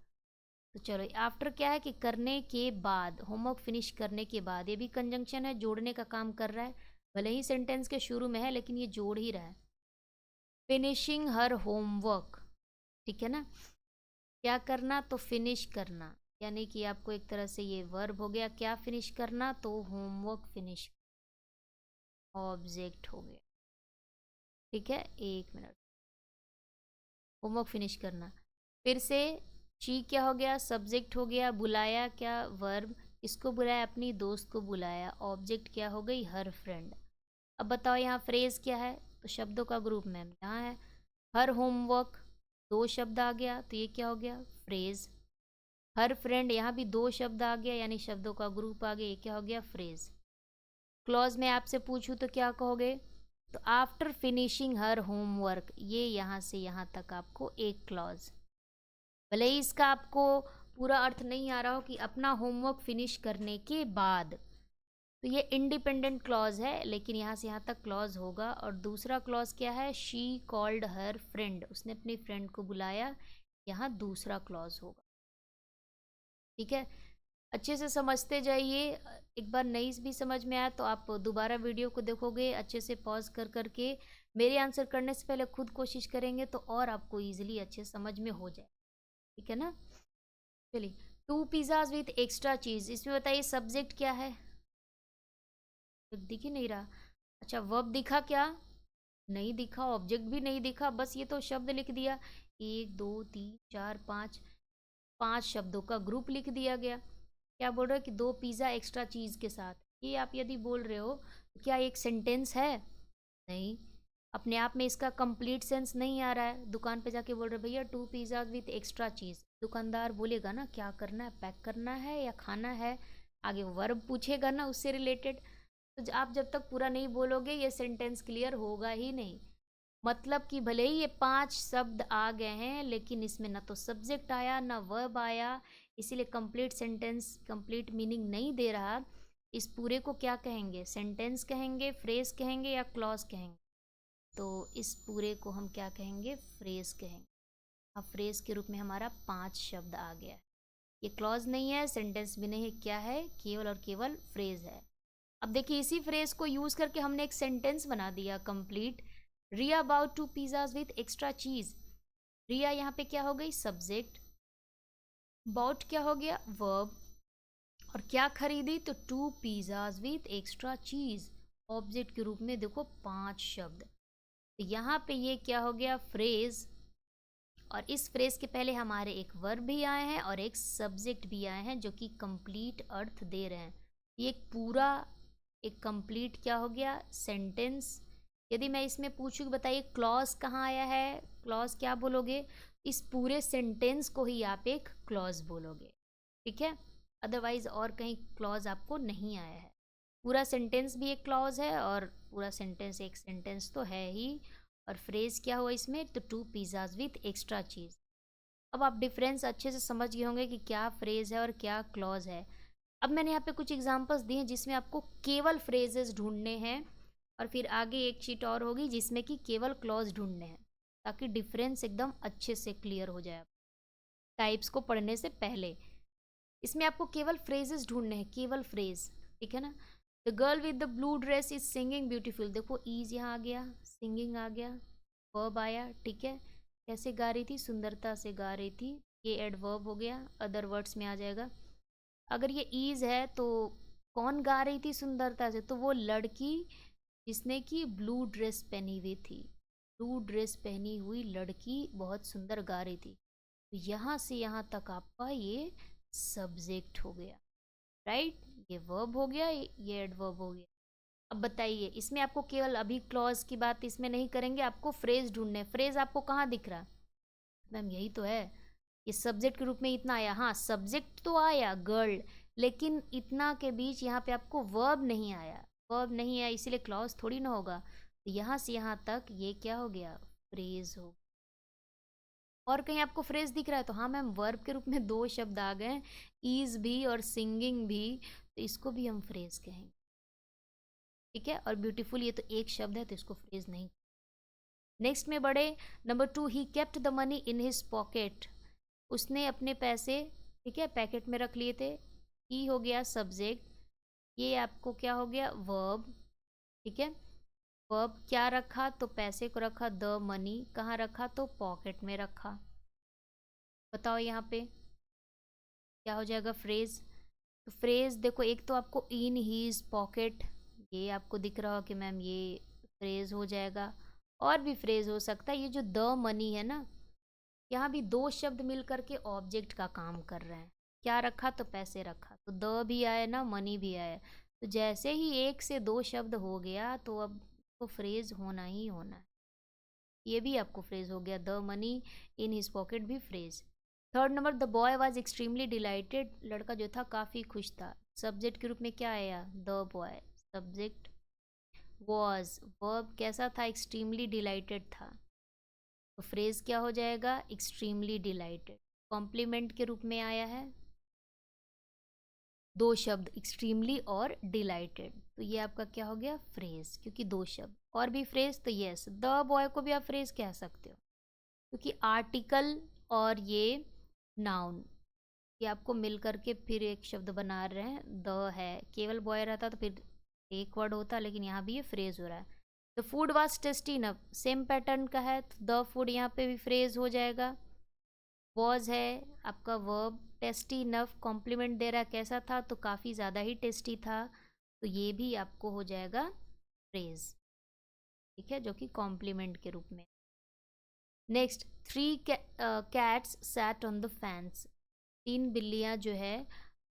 [SPEAKER 1] तो चलो आफ्टर क्या है कि करने के बाद, होमवर्क फिनिश करने के बाद, ये भी कंजंक्शन है, जोड़ने का काम कर रहा है। भले ही सेंटेंस के शुरू में है लेकिन ये जोड़ ही रहा है। फिनिशिंग हर होमवर्क, ठीक है ना, क्या करना, तो फिनिश करना, यानी कि आपको एक तरह से ये वर्ब हो गया, क्या फिनिश करना, तो होमवर्क फिनिश, ऑब्जेक्ट हो गया, ठीक है। एक मिनट, होमवर्क फिनिश करना। फिर से शी क्या हो गया, सब्जेक्ट हो गया, बुलाया क्या, वर्ब, इसको बुलाया, अपनी दोस्त को बुलाया, ऑब्जेक्ट क्या हो गई, हर फ्रेंड। अब बताओ यहाँ फ्रेज क्या है, तो शब्दों का ग्रुप मैम यहाँ है, हर होमवर्क, दो शब्द आ गया तो ये क्या हो गया, फ्रेज। हर फ्रेंड, यहाँ भी दो शब्द आ गया यानी शब्दों का ग्रुप आ गया, ये क्या हो गया, फ्रेज। क्लॉज में आपसे पूछूँ तो क्या कहोगे, तो आफ्टर फिनिशिंग हर होमवर्क, ये यहाँ से यहाँ तक आपको एक क्लॉज। भले ही इसका आपको पूरा अर्थ नहीं आ रहा हो कि अपना होमवर्क फिनिश करने के बाद, तो ये इंडिपेंडेंट क्लॉज है लेकिन यहाँ से यहाँ तक क्लॉज होगा। और दूसरा क्लॉज क्या है, शी कॉल्ड हर फ्रेंड, उसने अपनी फ्रेंड को बुलाया, यहाँ दूसरा क्लॉज होगा, ठीक है। अच्छे से समझते जाइए। एक बार नहीं भी समझ में आया तो आप दोबारा वीडियो को देखोगे अच्छे से पॉज कर करके, मेरे आंसर करने से पहले खुद कोशिश करेंगे तो और आपको ईजिली अच्छे समझ में हो जाए, ठीक है ना। चलिए, 2 पिज़्ज़ाज विथ एक्स्ट्रा चीज़, इसमें बताइए सब्जेक्ट क्या है, दिख ही नहीं रहा। अच्छा वर्ब दिखा क्या, नहीं दिखा, ऑब्जेक्ट भी नहीं दिखा, बस ये तो शब्द लिख दिया, एक दो तीन चार पाँच, पांच शब्दों का ग्रुप लिख दिया गया। क्या बोल रहे हो कि 2 पिज़्ज़ा एक्स्ट्रा चीज़ के साथ, ये आप यदि बोल रहे हो तो क्या एक सेंटेंस है, नहीं, अपने आप में इसका कंप्लीट सेंस नहीं आ रहा है। दुकान पे जाके बोल रहे भैया 2 पिज़्ज़ा विथ एक्स्ट्रा चीज़, दुकानदार बोलेगा ना क्या करना है, पैक करना है या खाना है, आगे वर्ब पूछेगा ना उससे रिलेटेड। तो आप जब तक पूरा नहीं बोलोगे ये सेंटेंस क्लियर होगा ही नहीं। मतलब कि भले ही ये 5 शब्द आ गए हैं लेकिन इसमें ना तो सब्जेक्ट आया ना वर्ब आया, इसीलिए कंप्लीट सेंटेंस, कंप्लीट मीनिंग नहीं दे रहा। इस पूरे को क्या कहेंगे, सेंटेंस कहेंगे, फ्रेज कहेंगे या क्लॉज कहेंगे, तो इस पूरे को हम क्या कहेंगे, फ्रेज कहेंगे। अब फ्रेज के रूप में हमारा 5 शब्द आ गया है, ये क्लॉज नहीं है, सेंटेंस भी नहीं है, क्या है, केवल और केवल फ्रेज है। अब देखिए इसी फ्रेज को यूज़ करके हमने एक सेंटेंस बना दिया complete. Riya bought 2 pizzas with extra cheese. Riya यहाँ पे क्या हो गई, सब्जेक्ट। बाउट क्या हो गया, वर्ब। और क्या खरीदी, तो 2 पिज्जाज विथ एक्स्ट्रा चीज। ऑब्जेक्ट के रूप में देखो 5 शब्द। तो यहाँ पे ये क्या हो गया, फ्रेज। और इस फ्रेज के पहले हमारे एक वर्ब भी आए हैं और एक सब्जेक्ट भी आए हैं जो कि कंप्लीट अर्थ दे रहे हैं। ये एक पूरा एक कंप्लीट क्या हो गया, सेंटेंस। यदि मैं इसमें पूछूँ कि बताइए क्लॉज कहाँ आया है, क्लॉज क्या बोलोगे, इस पूरे सेंटेंस को ही आप एक क्लॉज बोलोगे, ठीक है। अदरवाइज और कहीं क्लॉज आपको नहीं आया है। पूरा सेंटेंस भी एक क्लॉज है और पूरा सेंटेंस एक सेंटेंस तो है ही। और फ्रेज क्या हुआ इसमें, तो 2 पिज्जाज विथ एक्स्ट्रा चीज़। अब आप डिफरेंस अच्छे से समझ गए होंगे कि क्या फ्रेज है और क्या क्लॉज है। अब मैंने यहाँ पे कुछ एग्जांपल्स दिए हैं जिसमें आपको केवल फ्रेजेस ढूंढने हैं, और फिर आगे एक शीट और होगी जिसमें कि केवल क्लॉज ढूंढने हैं, ताकि डिफरेंस एकदम अच्छे से क्लियर हो जाए टाइप्स को पढ़ने से पहले। इसमें आपको केवल फ्रेजेस ढूंढने हैं, केवल फ्रेज, ठीक है ना। The girl with the blue dress is singing beautiful. देखो ईज यहाँ आ गया, सिंगिंग आ गया, वर्ब आया, ठीक है। कैसे गा रही थी, सुंदरता से गा रही थी, ये एडवर्ब हो गया, अदर वर्ड्स में आ जाएगा। अगर ये ईज है तो कौन गा रही थी सुंदरता से, तो वो लड़की जिसने कि ब्लू ड्रेस पहनी हुई थी। ब्लू ड्रेस पहनी हुई लड़की बहुत सुंदर गा रही थी। तो यहाँ से यहाँ तक आपका ये सब्जेक्ट हो गया, राइट। ये वर्ब हो गया, ये एडवर्ब हो गया। अब बताइए इसमें आपको केवल अभी क्लॉज की बात इसमें नहीं करेंगे, आपको फ्रेज ढूंढने। फ्रेज आपको कहाँ दिख रहा, मैम यही तो है, ये सब्जेक्ट के रूप में इतना आया। हाँ सब्जेक्ट तो आया गर्ल, लेकिन इतना के बीच यहाँ पे आपको वर्ब नहीं आया, वर्ब नहीं आया इसीलिए क्लॉज थोड़ी ना होगा। तो यहाँ से यहाँ तक ये क्या हो गया, फ्रेज हो। और कहीं आपको फ्रेज दिख रहा है तो हाँ मैम वर्ब के रूप में 2 शब्द आ गए, ईज भी और सिंगिंग भी, तो इसको भी हम फ्रेज कहेंगे, ठीक है। और ब्यूटीफुल ये तो एक शब्द है तो इसको फ्रेज नहीं। नेक्स्ट में बढ़े, number 2, he kept the money in his pocket. उसने अपने पैसे, ठीक है, पैकेट में रख लिए थे। ही हो गया सब्जेक्ट, ये आपको क्या हो गया, वर्ब, ठीक है। वर्ब क्या रखा, तो पैसे को रखा, द मनी कहाँ रखा, तो पॉकेट में रखा। बताओ यहाँ पे क्या हो जाएगा, फ्रेज। तो फ्रेज देखो, एक तो आपको इन हीज पॉकेट, ये आपको दिख रहा हो कि मैम ये फ्रेज हो जाएगा। और भी फ्रेज हो सकता है, ये जो द मनी है ना, यहाँ भी 2 शब्द मिल करके ऑब्जेक्ट का काम कर रहे हैं। क्या रखा, तो पैसे रखा, तो द भी आया ना, मनी भी आया। तो जैसे ही 1 से 2 शब्द हो गया तो अब तो फ्रेज होना ही होना है। ये भी आपको फ्रेज हो गया, the money in his pocket भी phrase. Third number, the boy was extremely delighted. लड़का जो था काफ़ी खुश था। सब्जेक्ट के रूप में क्या आया, the boy, subject. Was verb कैसा था, एक्सट्रीमली डिलाइटेड था, तो फ्रेज क्या हो जाएगा, एक्सट्रीमली डिलाइटेड। कॉम्प्लीमेंट के रूप में आया है, 2 शब्द एक्सट्रीमली और डिलाइटेड, तो ये आपका क्या हो गया, फ्रेज, क्योंकि 2 शब्द। और भी फ्रेज, तो यस द बॉय को भी आप फ्रेज कह सकते हो, क्योंकि आर्टिकल और ये नाउन ये आपको मिल करके फिर एक शब्द बना रहे हैं। द है, केवल बॉय रहता तो फिर एक वर्ड होता, लेकिन यहाँ भी ये फ्रेज हो रहा है। The food was tasty enough, same pattern का है, तो द फूड यहाँ पे भी फ्रेज हो जाएगा। वॉज है आपका वर्ब, टेस्टी इनफ कॉम्प्लीमेंट दे रहा है, कैसा था, तो काफ़ी ज़्यादा ही टेस्टी था, तो ये भी आपको हो जाएगा फ्रेज, ठीक है, जो कि कॉम्प्लीमेंट के रूप में। Next, 3 cats sat on the fence. 3 बिल्लियाँ जो है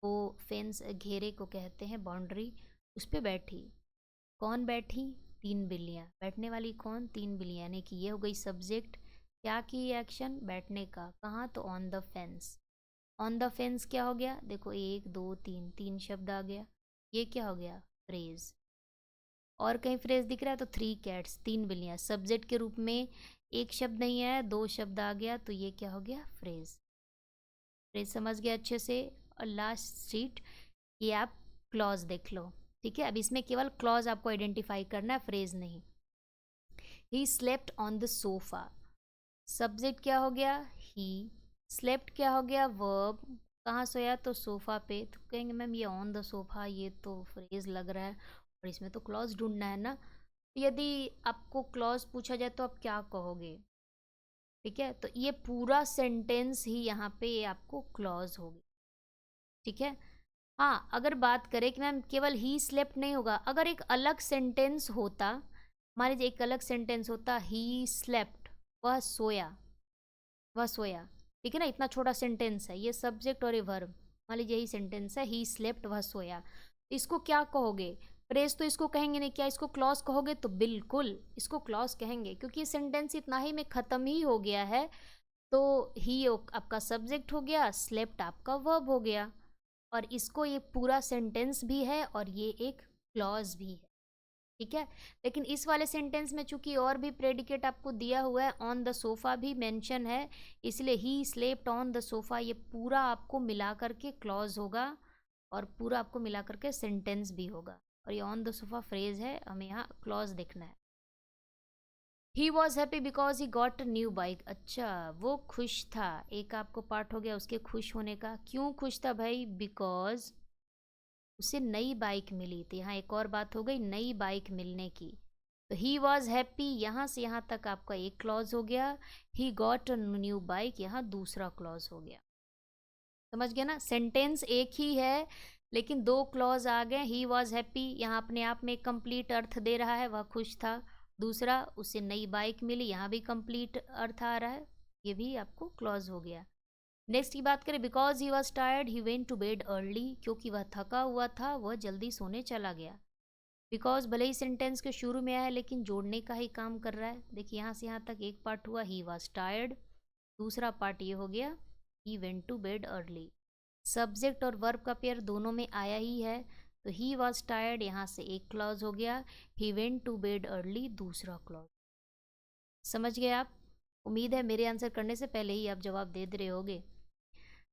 [SPEAKER 1] वो फेंस, घेरे को कहते हैं, बाउंड्री, उस पर बैठी। कौन बैठी, 3 बिल्लियाँ। बैठने वाली कौन, 3 बिल्लियाँ, यानी कि ये हो गई सब्जेक्ट। क्या की एक्शन, बैठने का, कहाँ, तो on the fence. On the fence क्या हो गया, देखो 1 2 3, 3 शब्द आ गया, ये क्या हो गया, फ्रेज। और कहीं फ्रेज दिख रहा है, तो 3 कैट्स, 3 बिल्लियाँ, सब्जेक्ट के रूप में एक शब्द नहीं आया, 2 शब्द आ गया, तो ये क्या हो गया, फ्रेज। फ्रेज समझ गया अच्छे से। और लास्ट सीट, ये आप क्लॉज देख लो, ठीक है। अब इसमें केवल क्लॉज आपको आइडेंटिफाई करना है, फ्रेज नहीं। He slept on the sofa, subject क्या हो गया, ही। स्लेप्ट क्या हो गया, वर्ब, कहाँ सोया, तो सोफा पे। तो कहेंगे मैम ये ऑन द सोफा, ये तो फ्रेज लग रहा है और इसमें तो क्लॉज ढूंढना है ना। यदि आपको क्लॉज पूछा जाए तो आप क्या कहोगे? ठीक है, तो ये पूरा सेंटेंस ही यहाँ पे आपको क्लॉज होगी। ठीक है, हाँ अगर बात करें कि मैम केवल ही स्लेप्ट नहीं होगा, अगर एक अलग सेंटेंस होता, मान लीजिए एक अलग सेंटेंस होता ही स्लेप्ट, वह सोया, वह सोया, ठीक है ना, इतना छोटा सेंटेंस है, ये सब्जेक्ट और ये वर्ब, मान लीजिए यही सेंटेंस है ही स्लेप्ट वह सोया, इसको क्या कहोगे? फ्रेज तो इसको कहेंगे नहीं, क्या इसको क्लॉज कहोगे? तो बिल्कुल इसको क्लॉज कहेंगे, क्योंकि सेंटेंस इतना ही में ख़त्म ही हो गया है। तो ही आपका सब्जेक्ट हो गया, स्लेप्ट आपका वर्ब हो गया, और इसको ये पूरा सेंटेंस भी है और ये एक क्लॉज भी है। ठीक है, लेकिन इस वाले सेंटेंस में चूंकि और भी प्रेडिकेट आपको दिया हुआ है, ऑन द सोफा भी मेंशन है, इसलिए he slept on the sofa ये पूरा आपको मिला करके क्लॉज होगा और पूरा आपको मिला करके सेंटेंस भी होगा, और ये ऑन द सोफा फ्रेज है, हमें यहाँ क्लॉज देखना है। He was happy because he got a new bike, अच्छा वो खुश था, एक आपको पार्ट हो गया उसके खुश होने का। क्यों खुश था भाई? बिकॉज उसे नई बाइक मिली थी। यहाँ एक और बात हो गई नई बाइक मिलने की, तो ही वॉज हैप्पी यहाँ से यहाँ तक आपका एक क्लॉज हो गया, he got a new bike यहाँ दूसरा क्लॉज हो गया। समझ गया ना, सेंटेंस एक ही है लेकिन दो क्लॉज आ गए। ही वॉज हैप्पी यहाँ अपने आप में कंप्लीट अर्थ दे रहा है, वह खुश था। दूसरा, उसे नई बाइक मिली, यहाँ भी कंप्लीट अर्थ आ रहा है, ये भी आपको क्लॉज हो गया। नेक्स्ट की बात करें, because he was tired he went to bed early, क्योंकि वह थका हुआ था वह जल्दी सोने चला गया। बिकॉज भले ही सेंटेंस के शुरू में आया है लेकिन जोड़ने का ही काम कर रहा है। देखिए यहाँ से यहाँ तक एक पार्ट हुआ ही वॉज टायर्ड, दूसरा पार्ट ये हो गया ही वेंट टू बेड अर्ली। सब्जेक्ट और वर्ब का पेयर दोनों में आया ही है, तो ही वॉज टायर्ड यहाँ से एक क्लॉज हो गया, he went to bed early दूसरा क्लॉज। समझ गए आप? उम्मीद है मेरे आंसर करने से पहले ही आप जवाब दे रहे होगे।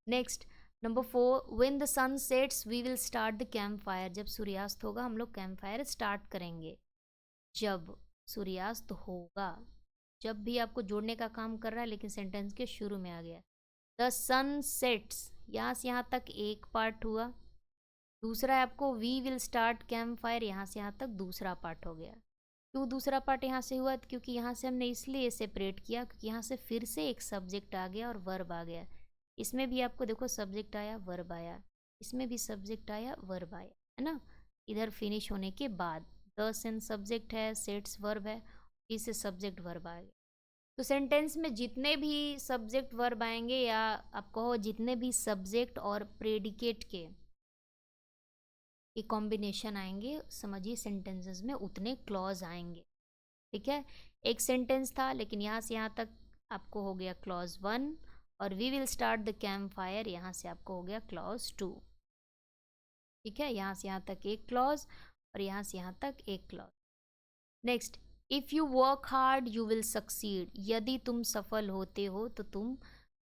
[SPEAKER 1] Next number 4, when the sun sets we will start the campfire, जब सूर्यास्त होगा हम लोग कैंप फायर स्टार्ट करेंगे। जब सूर्यास्त होगा, जब भी आपको जोड़ने का काम कर रहा है लेकिन सेंटेंस के शुरू में आ गया। द सन सेट्स यहाँ से यहाँ तक एक पार्ट हुआ, दूसरा है आपको we will start campfire, यहाँ से यहाँ तक दूसरा पार्ट हो गया। क्यों दूसरा पार्ट यहाँ से हुआ? क्योंकि यहाँ से हमने इसलिए सेपरेट किया क्योंकि यहाँ से फिर से एक सब्जेक्ट आ गया और वर्ब आ गया। इसमें भी आपको देखो सब्जेक्ट आया वर्ब आया, इसमें भी सब्जेक्ट आया वर्ब आया, है ना। इधर फिनिश होने के बाद द सेन सब्जेक्ट है, सेट्स वर्ब है, इससे सब्जेक्ट वर्ब आ गया। तो सेंटेंस में जितने भी सब्जेक्ट वर्ब आएंगे, या आप कहो जितने भी सब्जेक्ट और प्रेडिकेट के कॉम्बिनेशन आएंगे, समझिए सेंटेंसेस में उतने क्लॉज आएंगे। ठीक है, एक सेंटेंस था लेकिन यहाँ से यहाँ तक आपको हो गया क्लॉज 1, और we will start the campfire यहाँ से आपको हो गया क्लॉज 2। ठीक है, यहाँ से यहाँ तक एक क्लॉज और यहाँ से यहाँ तक एक clause. Next, if you work hard you will succeed, यदि तुम सफल होते हो तो तुम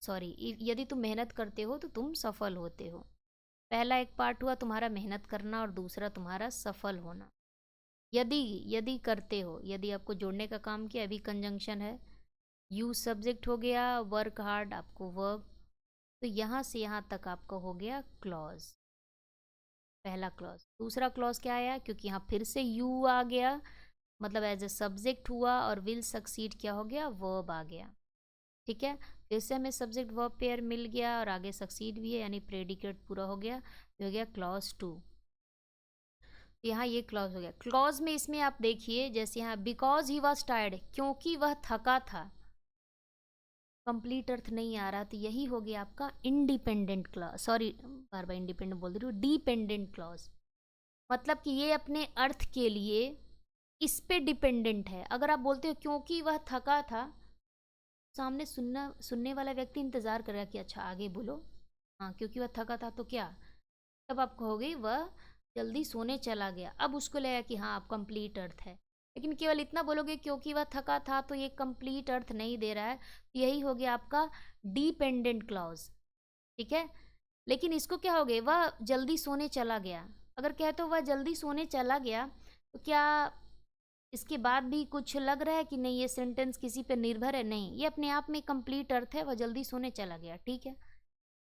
[SPEAKER 1] यदि तुम मेहनत करते हो तो तुम सफल होते हो। पहला एक पार्ट हुआ तुम्हारा मेहनत करना और दूसरा तुम्हारा सफल होना। यदि करते हो, यदि आपको जोड़ने का काम किया, अभी कंजंक्शन है, यू सब्जेक्ट हो गया, वर्क हार्ड आपको वर्ब, तो यहाँ से यहाँ तक आपका हो गया क्लॉज, पहला क्लॉज। दूसरा क्लॉज क्या आया? क्योंकि यहाँ फिर से यू आ गया, मतलब एज ए सब्जेक्ट हुआ, और विल सक्सीड क्या हो गया? वर्ब आ गया। ठीक है, फिर से हमें सब्जेक्ट वर्ब पेयर मिल गया और आगे सक्सीड भी है, यानी प्रेडिकेट पूरा हो गया, हो गया क्लॉज 2। यहाँ ये क्लॉज हो गया। क्लॉज में इसमें आप देखिए, जैसे यहाँ बिकॉज ही वॉज टायर्ड, क्योंकि वह थका था, कंप्लीट अर्थ नहीं आ रहा, तो यही हो गया आपका इंडिपेंडेंट क्लॉज, सॉरी बार बार इंडिपेंडेंट बोल रही हूँ, डिपेंडेंट क्लॉज। मतलब कि ये अपने अर्थ के लिए इस पे डिपेंडेंट है। अगर आप बोलते हो क्योंकि वह थका था, सामने सुनने वाला व्यक्ति इंतज़ार करेगा कि अच्छा आगे बोलो, हाँ क्योंकि वह थका था तो क्या, तब आप कहोगे वह जल्दी सोने चला गया, अब उसको लगेगा कि हाँ अब कंप्लीट अर्थ है। लेकिन केवल इतना बोलोगे क्योंकि वह थका था, तो ये कंप्लीट अर्थ नहीं दे रहा है, तो यही हो गया आपका डिपेंडेंट क्लॉज। ठीक है, लेकिन इसको क्या हो गया, वह जल्दी सोने चला गया, अगर कहते हो वह जल्दी सोने चला गया, तो क्या इसके बाद भी कुछ लग रहा है कि नहीं ये सेंटेंस किसी पर निर्भर है? नहीं, ये अपने आप में कंप्लीट अर्थ है, वह जल्दी सोने चला गया। ठीक है,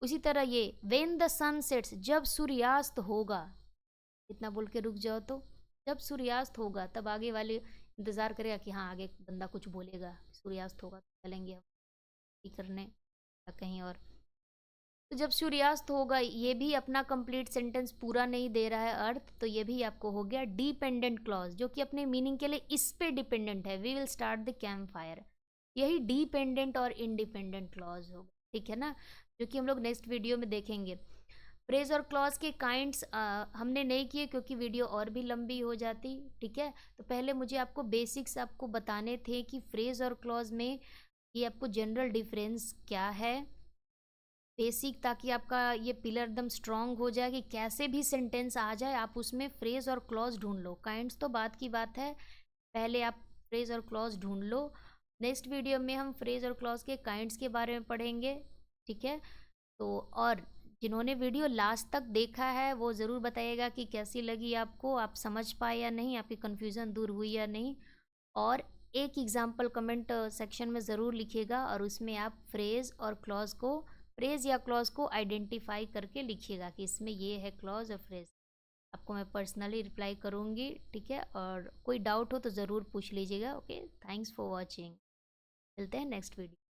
[SPEAKER 1] उसी तरह ये व्हेन द सन सेट्स, जब सूर्यास्त होगा, इतना बोल के रुक जाओ, तो जब सूर्यास्त होगा तब आगे वाले इंतज़ार करेगा कि हाँ आगे बंदा कुछ बोलेगा, सूर्यास्त होगा तो चलेंगे हम करने या कहीं और। तो जब सूर्यास्त होगा, ये भी अपना कंप्लीट सेंटेंस पूरा नहीं दे रहा है अर्थ, तो ये भी आपको हो गया डिपेंडेंट क्लॉज, जो कि अपने मीनिंग के लिए इस पे डिपेंडेंट है। We will start the campfire, यही डिपेंडेंट और इंडिपेंडेंट क्लॉज होगा, ठीक है ना, जो कि हम लोग नेक्स्ट वीडियो में देखेंगे। फ्रेज और क्लॉज के काइंड्स हमने नहीं किए क्योंकि वीडियो और भी लंबी हो जाती, ठीक है। तो पहले मुझे आपको बेसिक्स आपको बताने थे कि फ्रेज और क्लॉज में ये आपको जनरल डिफरेंस क्या है, बेसिक, ताकि आपका ये पिलर एकदम स्ट्रॉन्ग हो जाए कि कैसे भी सेंटेंस आ जाए आप उसमें फ्रेज और क्लॉज ढूंढ लो। काइंड्स तो बात की बात है, पहले आप फ्रेज और क्लॉज ढूंढ लो। नेक्स्ट वीडियो में हम फ्रेज और क्लॉज के काइंड्स के बारे में पढ़ेंगे, ठीक है। तो और जिन्होंने वीडियो लास्ट तक देखा है वो ज़रूर बताइएगा कि कैसी लगी आपको, आप समझ पाए या नहीं, आपकी कन्फ्यूज़न दूर हुई या नहीं। और एक एग्जाम्पल कमेंट सेक्शन में ज़रूर लिखिएगा और उसमें आप फ्रेज़ या क्लॉज को आइडेंटिफाई करके लिखिएगा कि इसमें ये है क्लॉज और फ्रेज़। आपको मैं पर्सनली रिप्लाई करूँगी, ठीक है। और कोई डाउट हो तो ज़रूर पूछ लीजिएगा। ओके, थैंक्स फॉर वॉचिंग, मिलते हैं नेक्स्ट वीडियो।